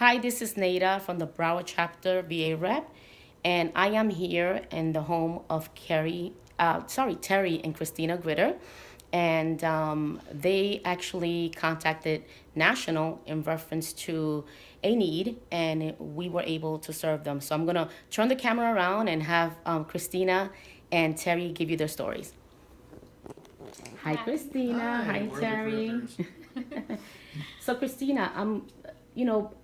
Hi, this is Nada from the Broward chapter Varep, and I am here in the home of Terry and Christina Gritter, and they actually contacted National in reference to a need, and we were able to serve them. So I'm gonna turn the camera around and have Christina and Terry give you their stories. Hi, Hi. Christina. Hi, Hi, we're the Terry. Gritters. So Christina,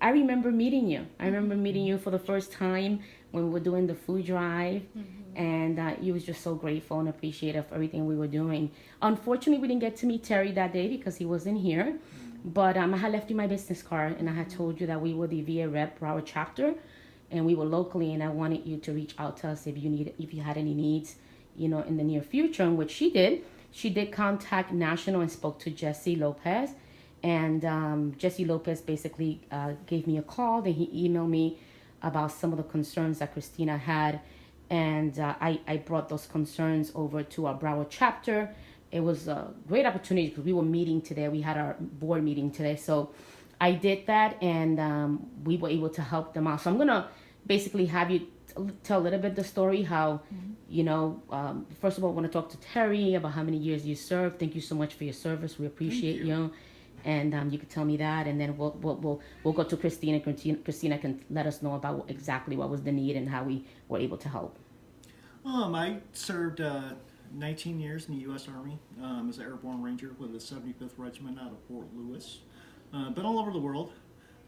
I remember meeting you. I remember meeting you for the first time when we were doing the food drive, and you was just so grateful and appreciative of everything we were doing. Unfortunately, we didn't get to meet Terry that day because he wasn't here. But I had left you my business card, and I had told you that we were the VA rep for our chapter, and we were locally, and I wanted you to reach out to us if you had any needs, in the near future. And which she did. She did contact National and spoke to Jesse Lopez, and Jesse Lopez basically gave me a call. Then he emailed me about some of the concerns that Christina had. And I brought those concerns over to our Broward chapter. It was a great opportunity because we were meeting today. We had our board meeting today. So I did that, and we were able to help them out. So I'm going to basically have you tell a little bit the story how first of all, I want to talk to Terry about how many years you served. Thank you so much for your service. We Thank appreciate you. you. And you could tell me that, and then we'll go to Christina. Christina can let us know about exactly what was the need and how we were able to help. I served 19 years in the U.S. Army as an airborne ranger with the 75th Regiment out of Fort Lewis. Been all over the world.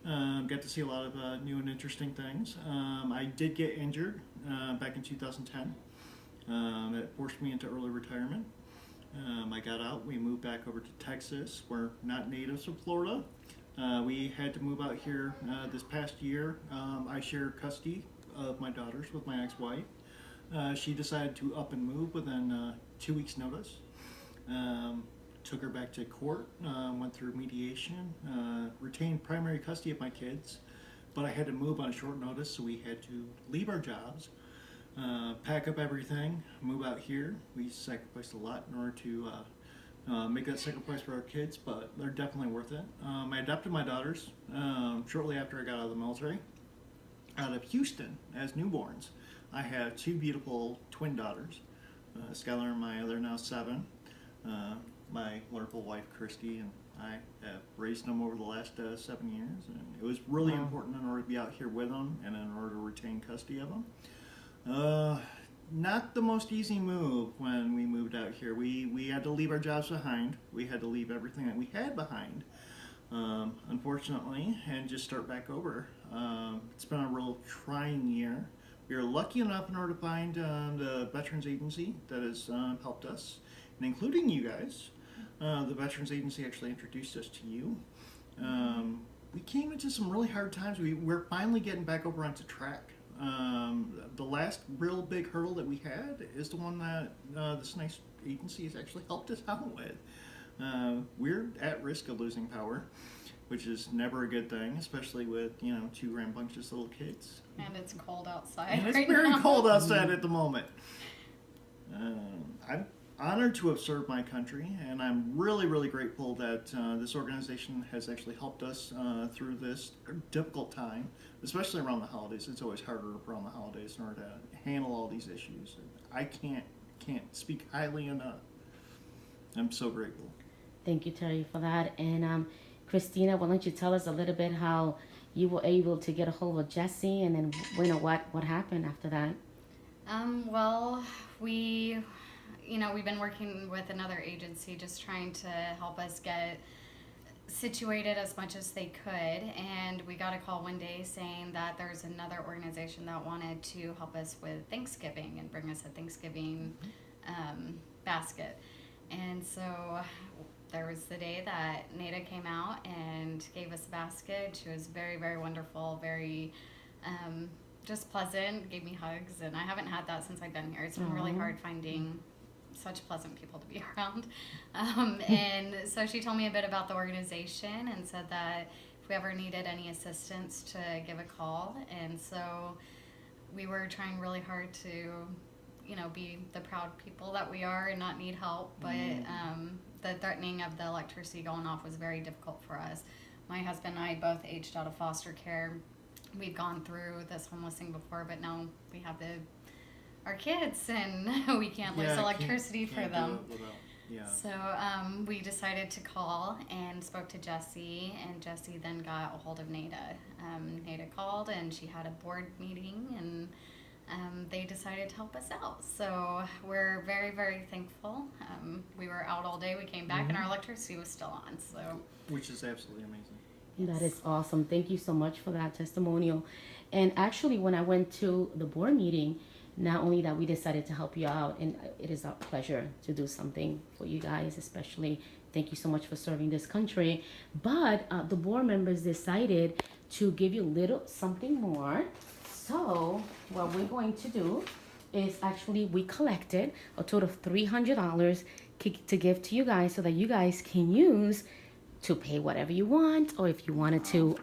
Got to see a lot of new and interesting things. I did get injured back in 2010. It forced me into early retirement. I got out. We moved back over to Texas. We're not natives of Florida. We had to move out here this past year. I share custody of my daughters with my ex-wife. She decided to up and move within 2 weeks' notice. Took her back to court, went through mediation, retained primary custody of my kids, but I had to move on short notice, so we had to leave our jobs, pack up everything, move out here. We sacrificed a lot in order to make that sacrifice for our kids, but they're definitely worth it. I adopted my daughters shortly after I got out of the military, out of Houston as newborns. I have two beautiful twin daughters, Skylar and Maya. They're now 7. My wonderful wife Christy and I have raised them over the last 7 years, and it was really important in order to be out here with them and in order to retain custody of them. Not the most easy move when we moved out here. We had to leave our jobs behind. We had to leave everything that we had behind, unfortunately, and just start back over. It's been a real trying year. We were lucky enough in order to find the Veterans Agency that has helped us, and including you guys. The Veterans Agency actually introduced us to you. We came into some really hard times. We're finally getting back over onto track. The last real big hurdle that we had is the one that this nice agency has actually helped us out with. We're at risk of losing power, which is never a good thing, especially with two rambunctious little kids. And it's cold outside. And it's right very now. cold outside at the moment. I'm honored to have served my country, and I'm really, really grateful that this organization has actually helped us through this difficult time, especially around the holidays. It's always harder around the holidays in order to handle all these issues. I can't speak highly enough. I'm so grateful. Thank you, Terry, for that. And Christina, why don't you tell us a little bit how you were able to get a hold of Jesse, and then what happened after that? Well, we've been working with another agency just trying to help us get situated as much as they could. And we got a call one day saying that there's another organization that wanted to help us with Thanksgiving and bring us a Thanksgiving basket. And so there was the day that Nada came out and gave us a basket. She was very, very wonderful, very just pleasant, gave me hugs, and I haven't had that since I've been here. It's been really hard finding such pleasant people to be around. And so she told me a bit about the organization and said that if we ever needed any assistance to give a call. And so we were trying really hard to, be the proud people that we are and not need help. But the threatening of the electricity going off was very difficult for us. my husband and I both aged out of foster care. We've gone through this homeless thing before, but now we have our kids, and we can't lose electricity for can't them. do it without, yeah. So we decided to call and spoke to Jessie, and Jessie then got a hold of Nada. Nada called, and she had a board meeting, and they decided to help us out. So we're very, very thankful. We were out all day. We came back, and our electricity was still on. So, Which is absolutely amazing. That is awesome. Thank you so much for that testimonial. And actually, when I went to the board meeting, not only that we decided to help you out, and it is our pleasure to do something for you guys, especially thank you so much for serving this country, but the board members decided to give you a little something more. So what we're going to do is actually we collected a total of $300 to give to you guys so that you guys can use to pay whatever you want, or if you wanted to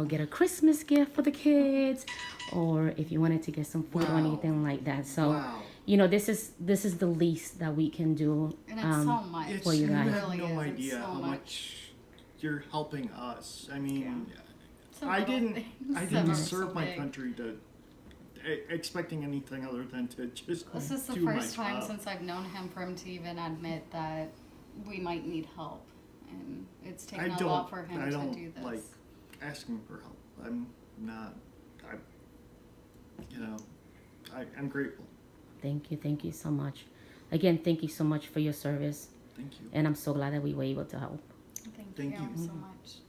get a Christmas gift for the kids, or if you wanted to get some food or anything like that. So this is the least that we can do, and it's so much for you guys. You have really no is. idea It's so how much you're helping us. I mean, I didn't serve my country to expecting anything other than to just This is the do first my time job. since I've known him for him to even admit that we might need help, and it's taken a lot for him I to don't do this. like asking for help. I'm not. I'm grateful. Thank you so much. Again, thank you so much for your service, Thank you. and I'm so glad that we were able to help. Thank Thank you you. so much.